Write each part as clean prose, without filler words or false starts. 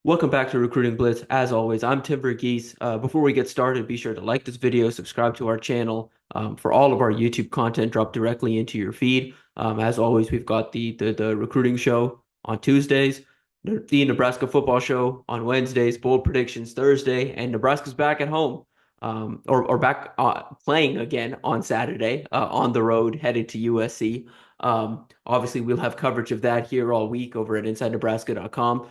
Welcome back to Recruiting Blitz. As always, I'm Tim Verghese. Before we get started, be sure to like this video, subscribe to our channel for all of our YouTube content dropped directly into your feed. As always, we've got the recruiting show on Tuesdays, the Nebraska football show on Wednesdays, bold predictions Thursday, and Nebraska's back at home or back playing again on Saturday on the road headed to USC. Obviously, we'll have coverage of that here all week over at InsideNebraska.com.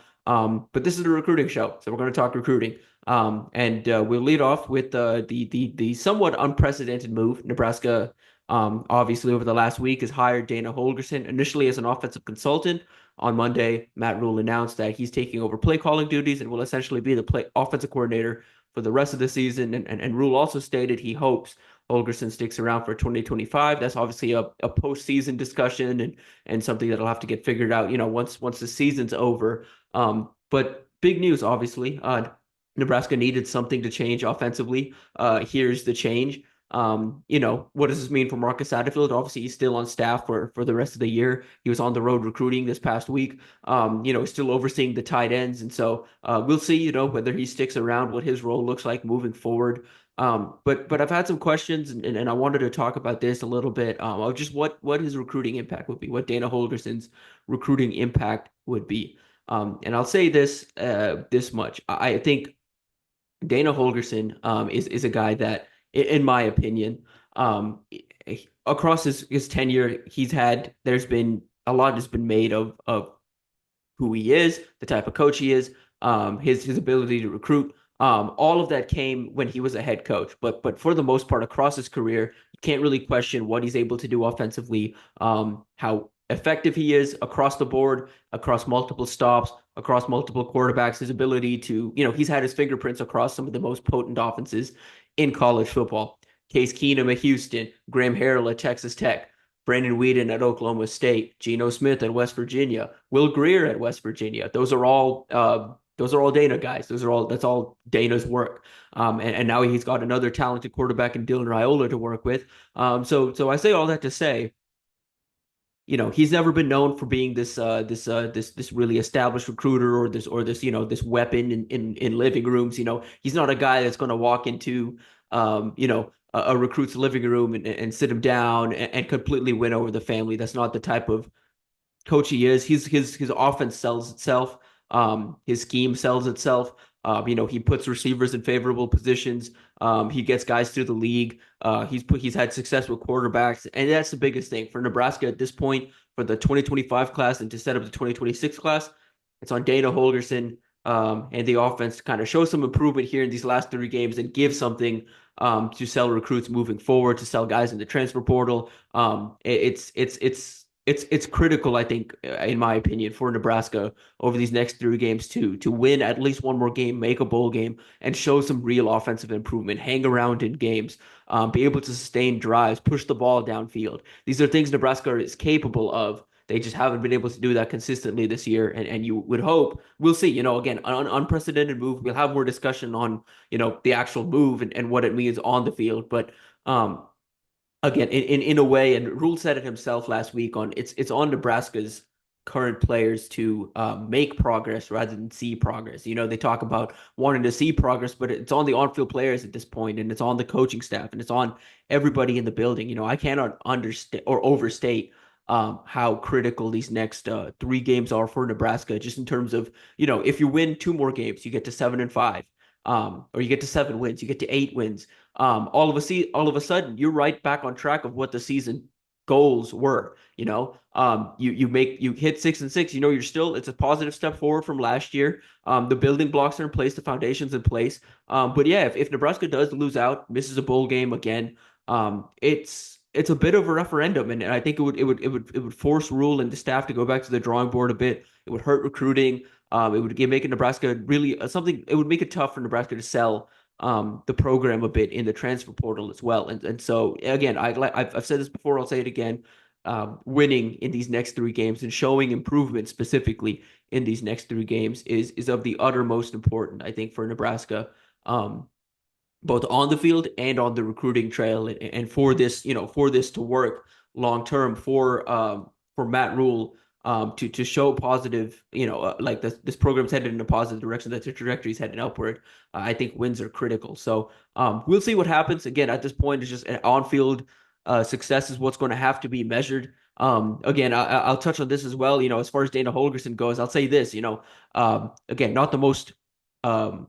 But this is a recruiting show, so we're going to talk recruiting. And we'll lead off with the somewhat unprecedented move. Nebraska, obviously, over the last week, has hired Dana Holgorsen initially as an offensive consultant. On Monday, Matt Rule announced that he's taking over play calling duties and will essentially be the play offensive coordinator for the rest of the season. And Rule also stated he hopes Holgorsen sticks around for 2025. That's obviously a postseason discussion and something that'll have to get figured out, once the season's over. But big news, obviously. Nebraska needed something to change offensively. Here's the change. What does this mean for Marcus Satterfield? Obviously, he's still on staff for the rest of the year. He was on the road recruiting this past week. Still overseeing the tight ends, and so we'll see. Whether he sticks around, what his role looks like moving forward. But I've had some questions, and I wanted to talk about this a little bit. Of just what his recruiting impact would be, what Dana Holgorsen's recruiting impact would be. And I'll say this much. I think Dana Holgorsen is a guy that, in my opinion, across his tenure, there's been a lot has been made of who he is, the type of coach he is, his ability to recruit. All of that came when he was a head coach, but for the most part, across his career, you can't really question what he's able to do offensively, how effective he is across the board, across multiple stops, across multiple quarterbacks, his ability to, he's had his fingerprints across some of the most potent offenses in college football. Case Keenum at Houston, Graham Harrell at Texas Tech, Brandon Weeden at Oklahoma State, Geno Smith at West Virginia, Will Grier at West Virginia. Those are all Dana guys. That's all Dana's work. And now he's got another talented quarterback in Dylan Raiola to work with. So I say all that to say, he's never been known for being this really established recruiter or this weapon in living rooms. He's not a guy that's going to walk into a recruit's living room and sit him down and completely win over the family. That's not the type of coach he is. His offense sells itself. His scheme sells itself. He puts receivers in favorable positions. He gets guys through the league. He's had success with quarterbacks, and that's the biggest thing for Nebraska at this point for the 2025 class and to set up the 2026 class. It's on Dana Holgorsen and the offense to kind of show some improvement here in these last three games and give something to sell recruits moving forward, to sell guys in the transfer portal. It's critical, I think, in my opinion, for Nebraska over these next three games to win at least one more game, make a bowl game, and show some real offensive improvement, hang around in games, be able to sustain drives, push the ball downfield. These are things Nebraska is capable of. They just haven't been able to do that consistently this year, and you would hope we'll see. Again, an unprecedented move. We'll have more discussion on the actual move and what it means on the field, but again, in a way, and Rule said it himself last week on it's on Nebraska's current players to make progress rather than see progress. They talk about wanting to see progress, but it's on the on-field players at this point, and it's on the coaching staff, and it's on everybody in the building. I cannot understate or overstate how critical these next three games are for Nebraska, just in terms of, if you win two more games, you get to 7-5. Or you get to 7 wins, you get to 8 wins. All of a sudden, you're right back on track of what the season goals were. You hit 6-6. It's a positive step forward from last year. The building blocks are in place, the foundation's in place. But yeah, if Nebraska does lose out, misses a bowl game again, it's a bit of a referendum, and I think it would force Rule and the staff to go back to the drawing board a bit. It would hurt recruiting. It would make it Nebraska really something. It would make it tough for Nebraska to sell the program a bit in the transfer portal as well. And so again, I've said this before. I'll say it again. Winning in these next three games and showing improvement specifically in these next three games is of the uttermost important, I think, for Nebraska, both on the field and on the recruiting trail, and for this to work long term for Matt Rule. to show positive, like this program's headed in a positive direction, that the trajectory is heading upward. I think wins are critical. So we'll see what happens. Again, at this point, it's just an on-field success is what's going to have to be measured. Again, I'll touch on this as well. As far as Dana Holgorsen goes, I'll say this. Again, not the most um,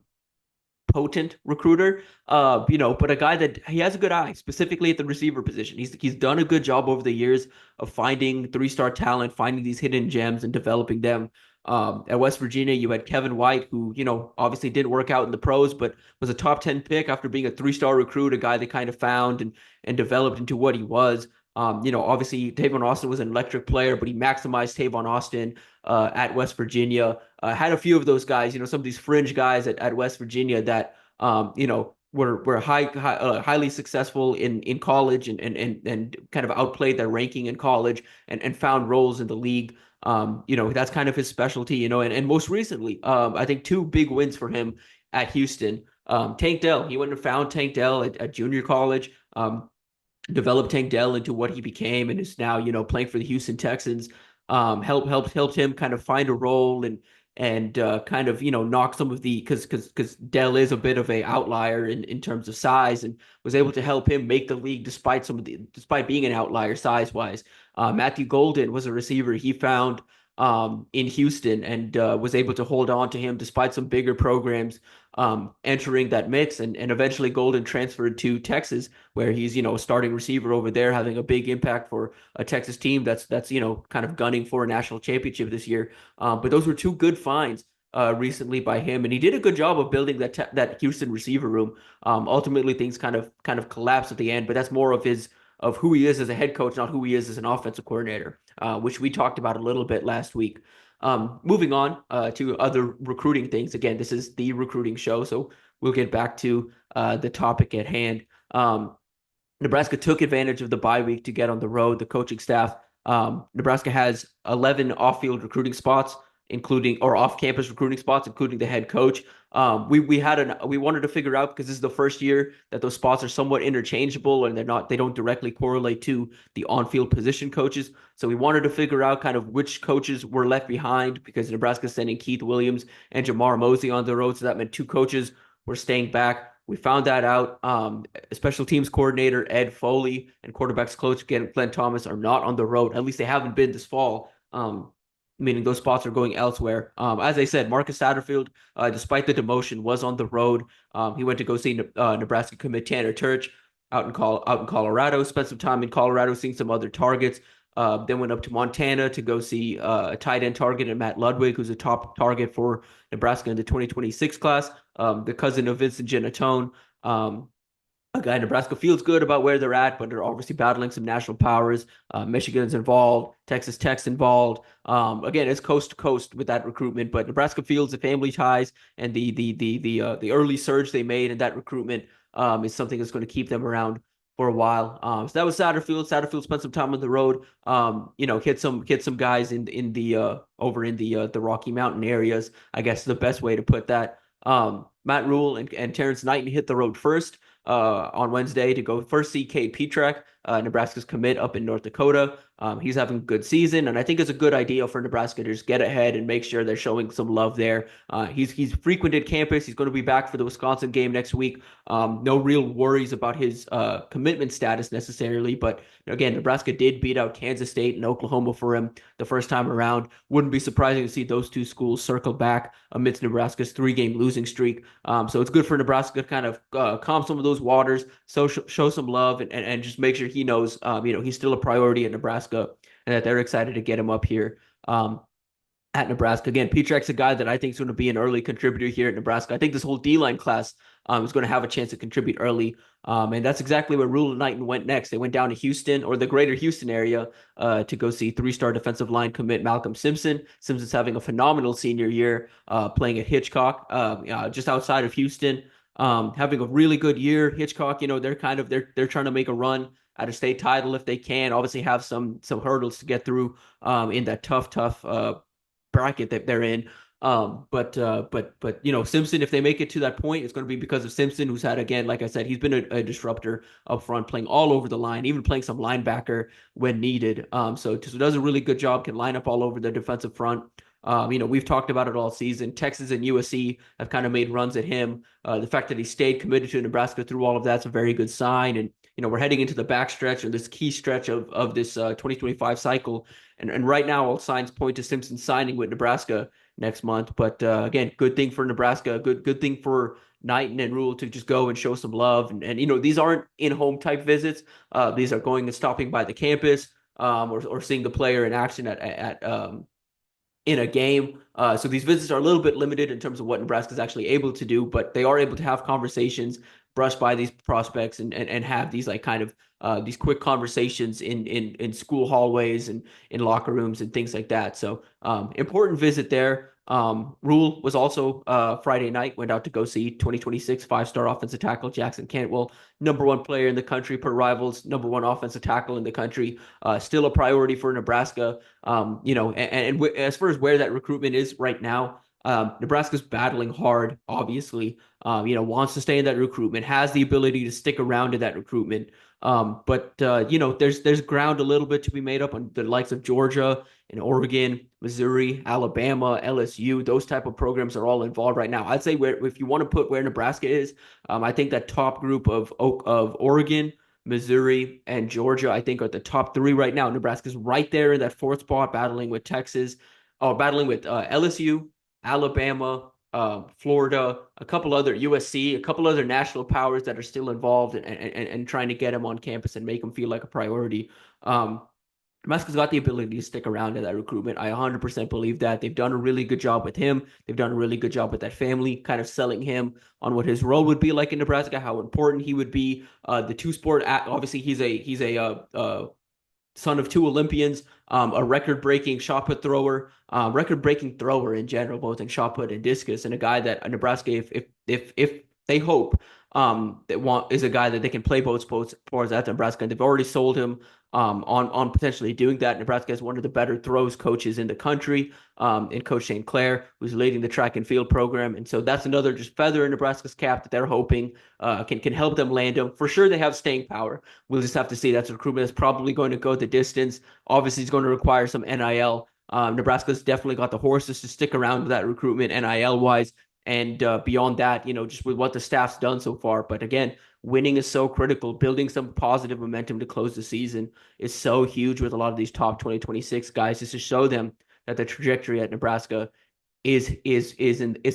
potent recruiter, but a guy that he has a good eye, specifically at the receiver position. He's done a good job over the years of finding three-star talent, finding these hidden gems and developing them. At West Virginia, you had Kevin White, who, obviously didn't work out in the pros, but was a top 10 pick after being a three-star recruit, a guy they kind of found and developed into what he was. Obviously Tavon Austin was an electric player, but he maximized Tavon Austin at West Virginia. Had a few of those guys, some of these fringe guys at West Virginia that were highly successful in college and kind of outplayed their ranking in college and found roles in the league. That's kind of his specialty, and most recently, I think two big wins for him at Houston. Tank Dell, he went and found Tank Dell at junior college. Developed Tank Dell into what he became and is now, playing for the Houston Texans. Helped him kind of find a role and kind of, knock some of the because Dell is a bit of a outlier in terms of size, and was able to help him make the league despite being an outlier size wise. Matthew Golden was a receiver he found in Houston and was able to hold on to him despite some bigger programs entering that mix, and eventually Golden transferred to Texas, where he's, a starting receiver over there, having a big impact for a Texas team that's kind of gunning for a national championship this year. But those were two good finds recently by him, and he did a good job of building that Houston receiver room. Ultimately, things kind of collapsed at the end, but that's more of who he is as a head coach, not who he is as an offensive coordinator, which we talked about a little bit last week. Moving on to other recruiting things. Again, this is the recruiting show, so we'll get back to the topic at hand. Nebraska took advantage of the bye week to get on the road. The coaching staff, Nebraska has 11 off-field recruiting spots, including or off-campus recruiting spots, including the head coach. We wanted to figure out, because this is the first year that those spots are somewhat interchangeable and they don't directly correlate to the on-field position coaches. So we wanted to figure out kind of which coaches were left behind, because Nebraska's sending Keith Williams and Jamar Mosey on the road. So that meant two coaches were staying back. We found that out. Special teams coordinator Ed Foley and quarterbacks coach Glenn Thomas are not on the road. At least they haven't been this fall. Meaning those spots are going elsewhere. As I said, Marcus Satterfield, despite the demotion, was on the road. He went to go see Nebraska commit Tanner Turch out in Colorado. Spent some time in Colorado seeing some other targets. Then went up to Montana to go see a tight end target and Matt Ludwig, who's a top target for Nebraska in the 2026 class. The cousin of Vincent Giannatone. A guy Nebraska feels good about where they're at, but they're obviously battling some national powers. Michigan's involved, Texas Tech's involved. Again, it's coast to coast with that recruitment, but Nebraska feels the family ties and the early surge they made in that recruitment is something that's going to keep them around for a while. So that was Satterfield. Satterfield spent some time on the road. Hit some guys in the over in the Rocky Mountain areas, I guess is the best way to put that. Matt Rule and Terrence Knighton hit the road first on Wednesday to go first see Cade Petrak, Nebraska's commit up in North Dakota. He's having a good season, and I think it's a good idea for Nebraska to just get ahead and make sure they're showing some love there. He's frequented campus. He's going to be back for the Wisconsin game next week. No real worries about his commitment status necessarily, but again, Nebraska did beat out Kansas State and Oklahoma for him the first time around. Wouldn't be surprising to see those two schools circle back amidst Nebraska's 3-game losing streak. So it's good for Nebraska to kind of calm some of those waters, so show some love, and just make sure he knows, he's still a priority at Nebraska, and that they're excited to get him up here at Nebraska. Again, Petrak's a guy that I think is going to be an early contributor here at Nebraska. I think this whole D-line class is going to have a chance to contribute early. And that's exactly where Rule and Knighton went next. They went down to Houston, or the greater Houston area, to go see 3-star defensive line commit Malcolm Simpson. Simpson's having a phenomenal senior year, playing at Hitchcock, just outside of Houston. Having a really good year. Hitchcock, they're trying to make a run at a state title if they can. Obviously have some hurdles to get through in that tough bracket that they're in. But Simpson, if they make it to that point, it's going to be because of Simpson, who's had, again, like I said, he's been a disruptor up front, playing all over the line, even playing some linebacker when needed. So does a really good job, can line up all over the defensive front. We've talked about it all season. Texas and USC have kind of made runs at him. The fact that he stayed committed to Nebraska through all of that's a very good sign. And we're heading into the backstretch or this key stretch of this 2025 cycle. And right now, all signs point to Simpson signing with Nebraska next month. But again, good thing for Nebraska. Good thing for Knighton and Rule to just go and show some love. And these aren't in-home type visits. These are going and stopping by the campus, or seeing the player in action at in a game. So these visits are a little bit limited in terms of what Nebraska is actually able to do, but they are able to have conversations, brush by these prospects, and have these like kind of these quick conversations in school hallways and in locker rooms and things like that. So important visit there. Rule was also Friday night, went out to go see 2026 five-star offensive tackle Jackson Cantwell, number one player in the country per Rivals, number one offensive tackle in the country. Still a priority for Nebraska. As far as where that recruitment is right now, Nebraska's battling hard, obviously. Wants to stay in that recruitment, has the ability to stick around in that recruitment. There's ground a little bit to be made up on the likes of Georgia and Oregon, Missouri, Alabama, LSU. Those type of programs are all involved right now. I'd say if you want to put where Nebraska is, I think that top group of Oregon, Missouri, and Georgia, I think, are the top three right now. Nebraska's right there in that fourth spot, battling with Texas, battling with LSU, Alabama, Florida, a couple other USC, a couple other national powers that are still involved and trying to get him on campus and make him feel like a priority. Nebraska's got the ability to stick around in that recruitment. I 100% believe that. They've done a really good job with him. They've done a really good job with that family, kind of selling him on what his role would be like in Nebraska, how important he would be. The two-sport, obviously, he's a son of two Olympians, a record-breaking shot put thrower, record-breaking thrower in general, both in shot put and discus, and a guy that Nebraska, if they hope, is a guy that they can play both sports at Nebraska, and they've already sold him on potentially doing that. Nebraska has one of the better throws coaches in the country, in Coach St. Clair, who's leading the track and field program, and so that's another just feather in Nebraska's cap that they're hoping can help them land him. For sure, they have staying power. We'll just have to see. That's a recruitment that's probably going to go the distance. Obviously, it's going to require some NIL. Nebraska's definitely got the horses to stick around with that recruitment NIL wise. And beyond that, just with what the staff's done so far. But again, winning is so critical. Building some positive momentum to close the season is so huge with a lot of these top 2026 guys, just to show them that the trajectory at Nebraska is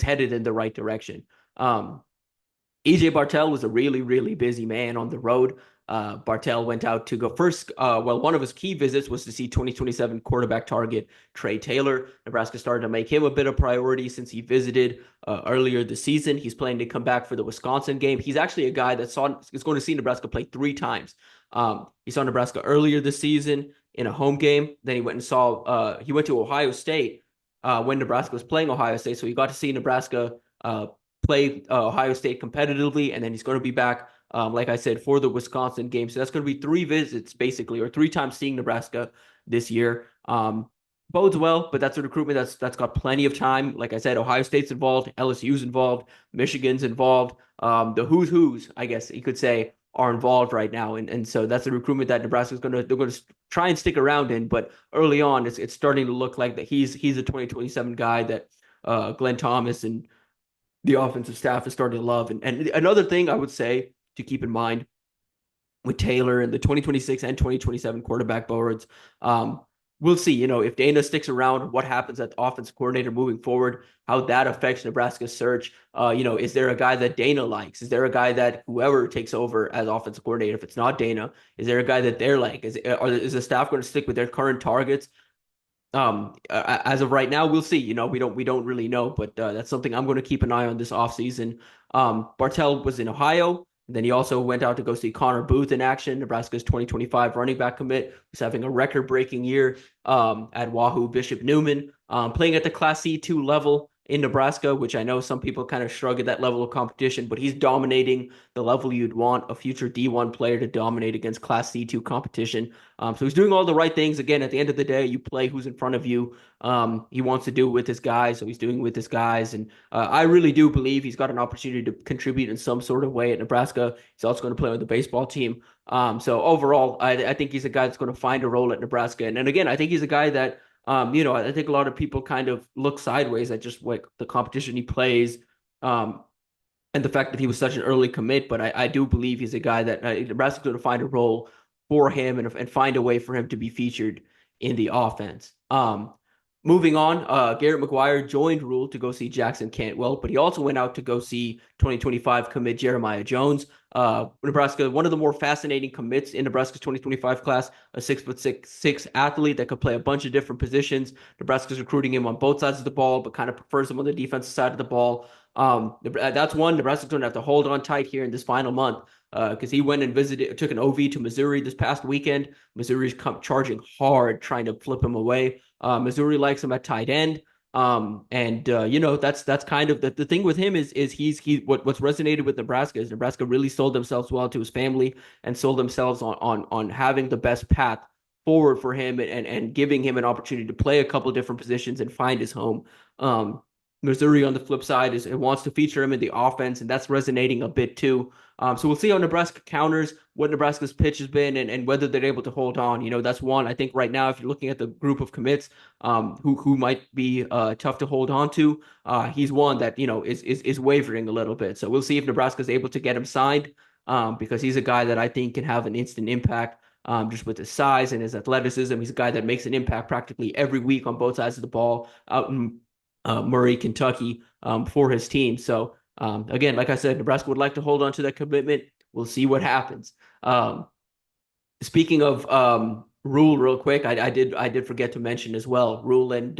headed in the right direction. EJ Bartell was a really, really busy man on the road. Bartell went out to go first. One of his key visits was to see 2027 quarterback target Trey Taylor. Nebraska started to make him a bit of priority since he visited earlier this season. He's planning to come back for the Wisconsin game. He's actually a guy that is going to see Nebraska play 3 times. He saw Nebraska earlier this season in a home game. Then he went to Ohio State when Nebraska was playing Ohio State. So he got to see Nebraska play Ohio State competitively, and then he's going to be back, like I said, for the Wisconsin game. So that's going to be 3 visits, basically, or 3 times seeing Nebraska this year. Bodes well, but that's a recruitment that's got plenty of time. Like I said, Ohio State's involved, LSU's involved, Michigan's involved. The who's, I guess you could say, are involved right now, and so that's a recruitment that Nebraska's they're going to try and stick around in. But early on, it's starting to look like that he's a 2027 guy that Glenn Thomas and the offensive staff is starting to love. And another thing I would say to keep in mind with Taylor and the 2026 and 2027 quarterback boards, we'll see, if Dana sticks around, what happens at the offensive coordinator moving forward, how that affects Nebraska's search. Is there a guy that Dana likes? Is there a guy that whoever takes over as offensive coordinator, if it's not Dana, is there a guy that they're like? Is the staff going to stick with their current targets? As of right now, we'll see. We don't really know, but that's something I'm going to keep an eye on this offseason. Bartell was in Ohio. Then he also went out to go see Connor Booth in action, Nebraska's 2025 running back commit, who's having a record-breaking year at Wahoo Bishop Neumann, playing at the Class C2 level in Nebraska, which I know some people kind of shrug at that level of competition, but he's dominating the level you'd want a future D1 player to dominate against Class C2 competition. So he's doing all the right things. Again, at the end of the day, you play who's in front of you. He wants to do it with his guys, so he's doing it with his guys. And I really do believe he's got an opportunity to contribute in some sort of way at Nebraska. He's also going to play with the baseball team. So overall, I think he's a guy that's going to find a role at Nebraska. And again, I think he's a guy that, I think a lot of people kind of look sideways at just like the competition he plays. And the fact that he was such an early commit, but I do believe he's a guy that Nebraska's going to find a role for him and find a way for him to be featured in the offense. Moving on, Garrett McGuire joined Rule to go see Jackson Cantwell, but he also went out to go see 2025 commit Jeremiah Jones. Nebraska, one of the more fascinating commits in Nebraska's 2025 class, a 6'6" athlete that could play a bunch of different positions. Nebraska's recruiting him on both sides of the ball, but kind of prefers him on the defensive side of the ball. That's one Nebraska's going to have to hold on tight here in this final month because he went and took an OV to Missouri this past weekend. Missouri's charging hard, trying to flip him away. Missouri likes him at tight end. That's kind of the thing with him is what's resonated with Nebraska is Nebraska really sold themselves well to his family and sold themselves on having the best path forward for him and giving him an opportunity to play a couple different positions and find his home. Missouri on the flip side it wants to feature him in the offense, and that's resonating a bit too. So we'll see how Nebraska counters, what Nebraska's pitch has been, and whether they're able to hold on. That's one. I think right now, if you're looking at the group of commits, who might be tough to hold on to, he's one that is wavering a little bit. So we'll see if Nebraska's able to get him signed, because he's a guy that I think can have an instant impact. Just with his size and his athleticism, he's a guy that makes an impact practically every week on both sides of the ball out in Murray, Kentucky, for his team. So again, like I said, Nebraska would like to hold on to that commitment. We'll see what happens. Speaking of Rule, real quick, I did forget to mention as well, Rule and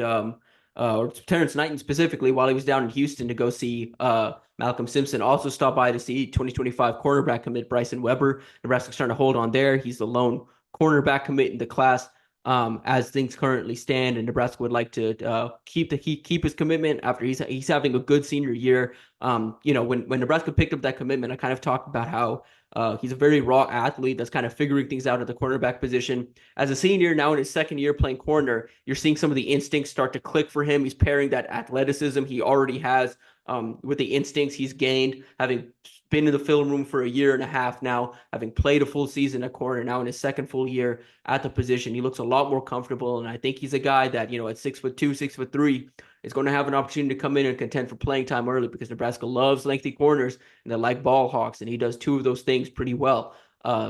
Terrence Knighton specifically, while he was down in Houston to go see Malcolm Simpson, also stopped by to see 2025 cornerback commit Bryson Weber. Nebraska's trying to hold on there. He's the lone cornerback commit in the class. As things currently stand, and Nebraska would like to keep his commitment after he's having a good senior year. When Nebraska picked up that commitment, I kind of talked about how he's a very raw athlete that's kind of figuring things out at the cornerback position. As a senior, now in his second year playing corner, you're seeing some of the instincts start to click for him. He's pairing that athleticism he already has with the instincts he's gained, having been in the film room for a year and a half now, having played a full season at corner, now in his second full year at the position. He looks a lot more comfortable, and I think he's a guy that, at 6'2", 6'3", is going to have an opportunity to come in and contend for playing time early, because Nebraska loves lengthy corners and they like ball hawks, and he does two of those things pretty well.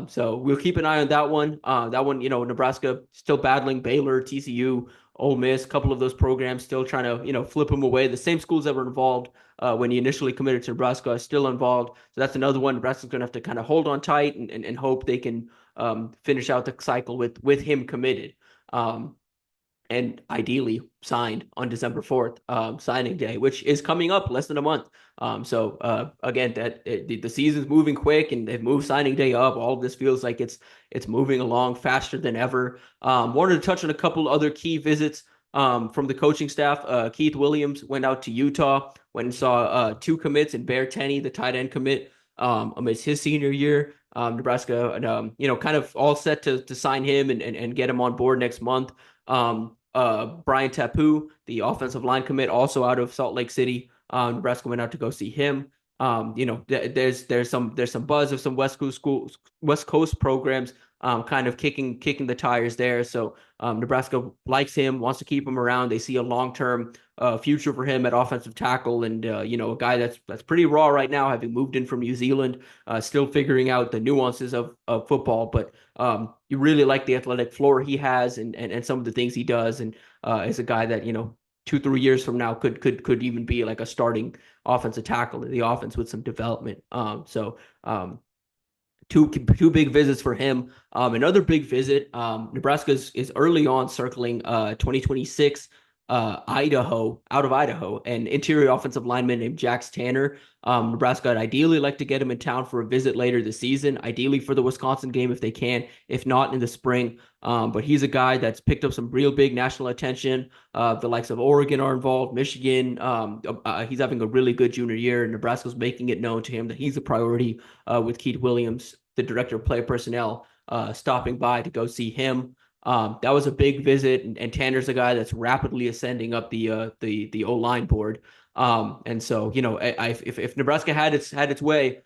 So we'll keep an eye on that one. Nebraska still battling Baylor, TCU, Ole Miss, a couple of those programs still trying to, flip him away. The same schools that were involved when he initially committed to Nebraska are still involved. So that's another one Nebraska's going to have to kind of hold on tight and hope they can finish out the cycle with him committed. And ideally signed on December 4th, signing day, which is coming up less than a month. Again, the season's moving quick, and they've moved signing day up. All of this feels like it's moving along faster than ever. Wanted to touch on a couple other key visits from the coaching staff. Keith Williams went out to Utah, went and saw two commits, and Bear Tenney, the tight end commit, amidst his senior year. Nebraska, kind of all set to sign him and get him on board next month. Brian Tapu, the offensive line commit, also out of Salt Lake City. Nebraska went out to go see him. There's some buzz of some West Coast programs kind of kicking the tires there. So Nebraska likes him, wants to keep him around. They see a long-term future for him at offensive tackle, and a guy that's pretty raw right now, having moved in from New Zealand, still figuring out the nuances of football. But you really like the athletic floor he has and some of the things he does, and is a guy that 2-3 years from now could even be like a starting offensive tackle in the offense with some development. Two big visits for him. Another big visit, Nebraska is early on circling 2026 out of Idaho, an interior offensive lineman named Jax Tanner. Nebraska would ideally like to get him in town for a visit later this season, ideally for the Wisconsin game if they can, if not in the spring. But he's a guy that's picked up some real big national attention. The likes of Oregon are involved, Michigan. He's having a really good junior year, and Nebraska's making it known to him that he's a priority with Keith Williams, the director of player personnel, stopping by to go see him. That was a big visit, and Tanner's a guy that's rapidly ascending up the O line board. And so if Nebraska had its way,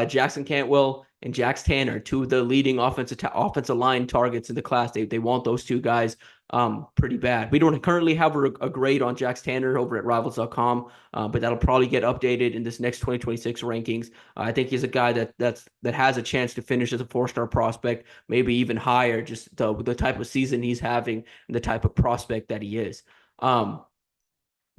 Jackson Cantwell and Jax Tanner, two of the leading offensive line targets in the class. They want those two guys pretty bad. We don't currently have a grade on Jax Tanner over at Rivals.com, but that'll probably get updated in this next 2026 rankings. I think he's a guy that has a chance to finish as a 4-star prospect, maybe even higher, just the type of season he's having and the type of prospect that he is.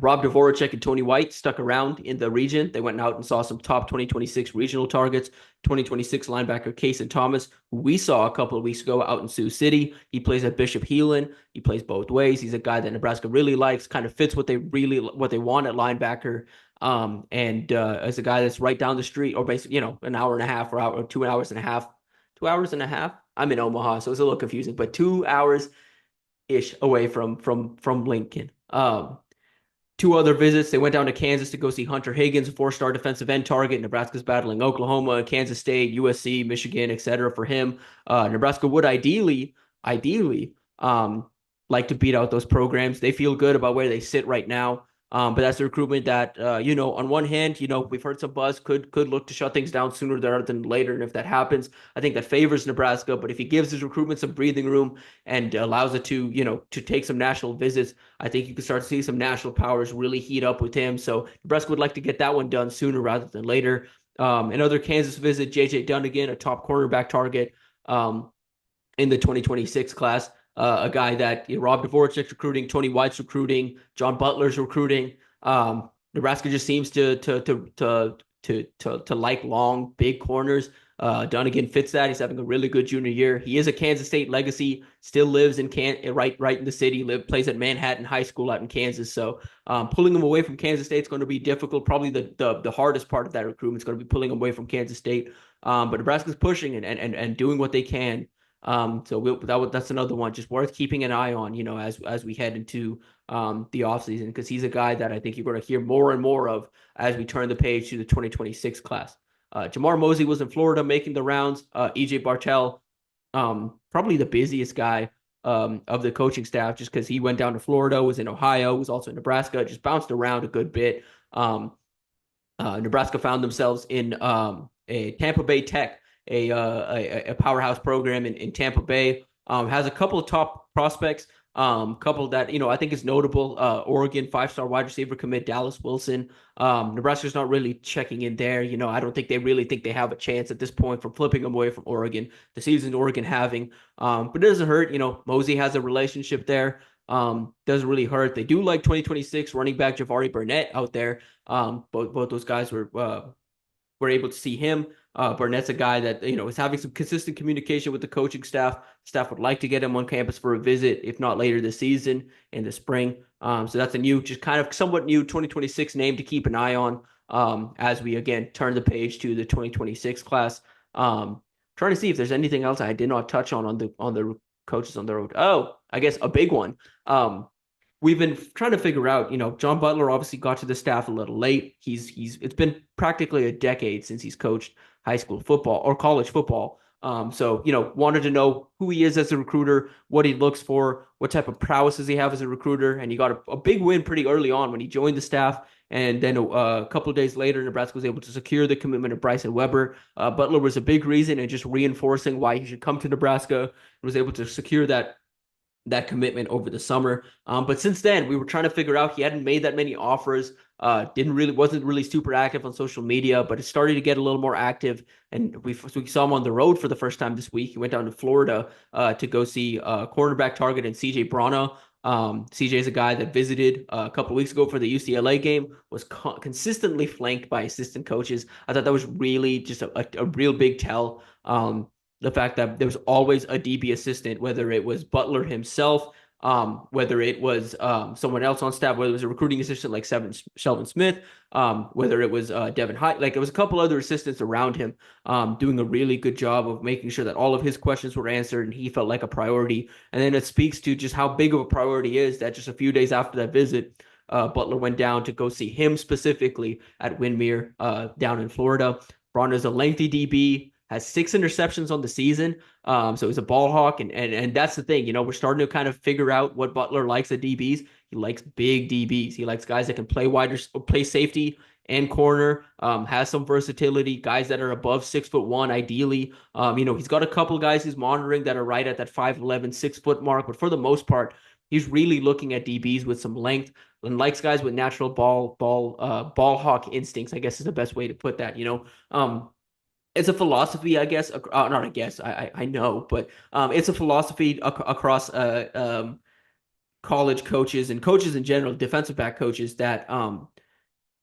Rob Dvorak and Tony White stuck around in the region. They went out and saw some top 2026 regional targets. 2026 linebacker Cason Thomas, who we saw a couple of weeks ago out in Sioux City. He plays at Bishop Heelan. He plays both ways. He's a guy that Nebraska really likes, kind of fits what they want at linebacker. As a guy that's right down the street, or basically, an hour and a half or 2 hours and a half. 2 hours and a half. I'm in Omaha, so it's a little confusing, but 2 hours ish away from Lincoln. Two other visits. They went down to Kansas to go see Hunter Higgins, a 4-star defensive end target. Nebraska's battling Oklahoma, Kansas State, USC, Michigan, etc. for him. Nebraska would ideally, like to beat out those programs. They feel good about where they sit right now. But that's a recruitment that, on one hand, we've heard some buzz could look to shut things down sooner rather than later. And if that happens, I think that favors Nebraska. But if he gives his recruitment some breathing room and allows it to take some national visits, I think you can start to see some national powers really heat up with him. So Nebraska would like to get that one done sooner rather than later. Another Kansas visit, J.J. Dunnigan, a top cornerback target in the 2026 class. A guy that Rob Dvorak's recruiting, Tony White's recruiting, John Butler's recruiting. Nebraska just seems to like long, big corners. Dunnigan fits that. He's having a really good junior year. He is a Kansas State legacy. Still lives in right in the city. Plays at Manhattan High School out in Kansas. So pulling him away from Kansas State is going to be difficult. Probably the hardest part of that recruitment is going to be pulling him away from Kansas State. But Nebraska's pushing and doing what they can. That's another one just worth keeping an eye on, as we head into the offseason, because he's a guy that I think you're going to hear more and more of as we turn the page to the 2026 class. Jamar Mosley was in Florida making the rounds. EJ Bartell, probably the busiest guy of the coaching staff, just because he went down to Florida, was in Ohio, was also in Nebraska, just bounced around a good bit. Nebraska found themselves in a Tampa Bay Tech, a powerhouse program in Tampa Bay. Has a couple of top prospects, couple that I think is notable. Oregon 5-star wide receiver commit Dallas Wilson. Nebraska's not really checking in there. I don't think they really think they have a chance at this point from flipping them away from Oregon. The season Oregon having, but it doesn't hurt. Mosey has a relationship there. Doesn't really hurt. They do like 2026 running back Javari Burnett out there. Both those guys were able to see him. Burnett's a guy that is having some consistent communication with the coaching staff. Staff would like to get him on campus for a visit, if not later this season in the spring. So that's a new, just kind of somewhat new 2026 name to keep an eye on as we again turn the page to the 2026 class. Trying to see if there's anything else I did not touch on the coaches on the road. Oh, I guess a big one. We've been trying to figure out, John Butler obviously got to the staff a little late. It's been practically a decade since he's coached high school football or college football. So wanted to know who he is as a recruiter, what he looks for, what type of prowess does he have as a recruiter. And he got a big win pretty early on when he joined the staff. And then a couple of days later, Nebraska was able to secure the commitment of Bryson Weber. Butler was a big reason and just reinforcing why he should come to Nebraska, and was able to secure that commitment over the summer. But since then, we were trying to figure out, he hadn't made that many offers, wasn't really super active on social media, but it started to get a little more active. And we saw him on the road for the first time this week. He went down to Florida to go see cornerback target and CJ Brana. CJ is a guy that visited a couple of weeks ago for the UCLA game, was consistently flanked by assistant coaches. I thought that was really just a real big tell. The fact that there was always a DB assistant, whether it was Butler himself, whether it was someone else on staff, whether it was a recruiting assistant like Shelvin Smith, whether it was Devin Hyde, like it was a couple other assistants around him doing a really good job of making sure that all of his questions were answered and he felt like a priority. And then it speaks to just how big of a priority is that just a few days after that visit, Butler went down to go see him specifically at Windmere down in Florida. Braun is a lengthy DB, has 6 interceptions on the season. So he's a ball hawk, and that's the thing. We're starting to kind of figure out what Butler likes at DBs. He likes big DBs. He likes guys that can play safety and corner, has some versatility, guys that are above 6'1", ideally. He's got a couple guys he's monitoring that are right at that 5'11", 6 foot mark, but for the most part, he's really looking at DBs with some length and likes guys with natural ball hawk instincts, I guess is the best way to put that. It's a philosophy, I guess. Not I guess. I know, but it's a philosophy across college coaches and coaches in general, defensive back coaches, that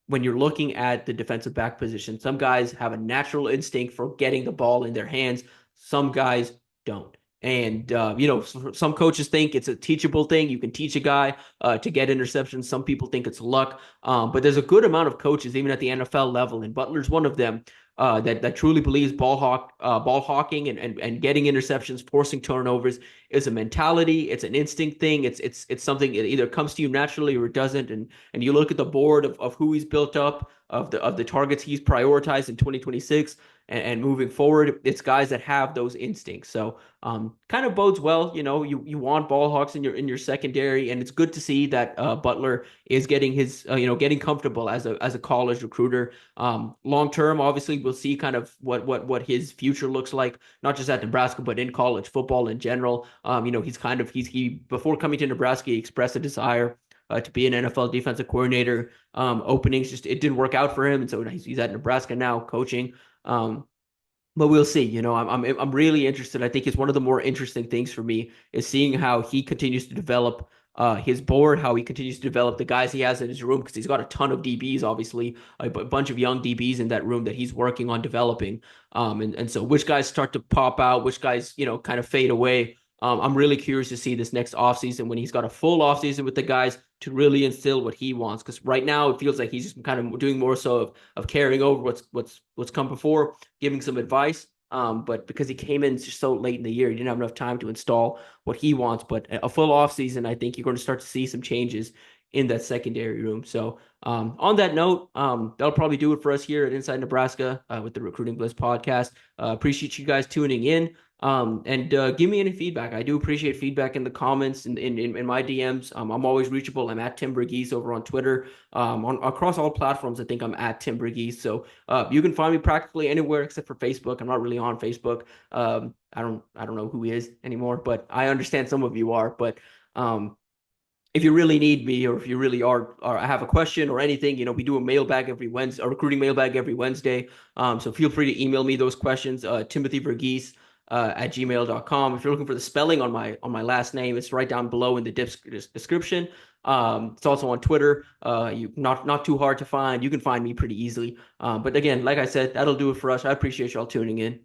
when you're looking at the defensive back position, some guys have a natural instinct for getting the ball in their hands. Some guys don't. And, some coaches think it's a teachable thing. You can teach a guy to get interceptions. Some people think it's luck. But there's a good amount of coaches, even at the NFL level, and Butler's one of them, that truly believes ball hawking and getting interceptions, forcing turnovers is a mentality. It's an instinct thing. It's something, it either comes to you naturally or it doesn't. And you look at the board of who he's built up, of the targets he's prioritized in 2026 and moving forward, it's guys that have those instincts. So kind of bodes well. You want ball hawks in your secondary, and it's good to see that Butler is getting his getting comfortable as a college recruiter. Long term, obviously, we'll see kind of what his future looks like, not just at Nebraska, but in college football in general. He before coming to Nebraska, he expressed a desire to be an NFL defensive coordinator. Openings just it didn't work out for him, and so he's at Nebraska now coaching. But we'll see. I'm really interested. I think it's one of the more interesting things for me is seeing how he continues to develop his board, how he continues to develop the guys he has in his room, because he's got a ton of DBs, obviously, a bunch of young DBs in that room that he's working on developing. And so which guys start to pop out, which guys, kind of fade away. I'm really curious to see this next offseason when he's got a full offseason with the guys to really instill what he wants. Because right now it feels like he's just kind of doing more so of carrying over what's come before, giving some advice. But because he came in just so late in the year, he didn't have enough time to install what he wants. But a full offseason, I think you're going to start to see some changes in that secondary room. So on that note, that'll probably do it for us here at Inside Nebraska with the Recruiting Bliss podcast. Appreciate you guys tuning in. And give me any feedback. I do appreciate feedback in the comments and in my DMs. I'm always reachable. I'm at Tim Bergese over on Twitter. Across all platforms, I think I'm at Tim Bergese. So you can find me practically anywhere except for Facebook. I'm not really on Facebook. I don't know who he is anymore, but I understand some of you are. But if you really need me, or if you really are have a question or anything, we do a mailbag every Wednesday, a recruiting mailbag every Wednesday. So feel free to email me those questions. Timothy Bergese at gmail.com. If you're looking for the spelling on my last name, it's right down below in the description. It's also on Twitter. Not too hard to find. You can find me pretty easily. But again, like I said, that'll do it for us. I appreciate y'all tuning in.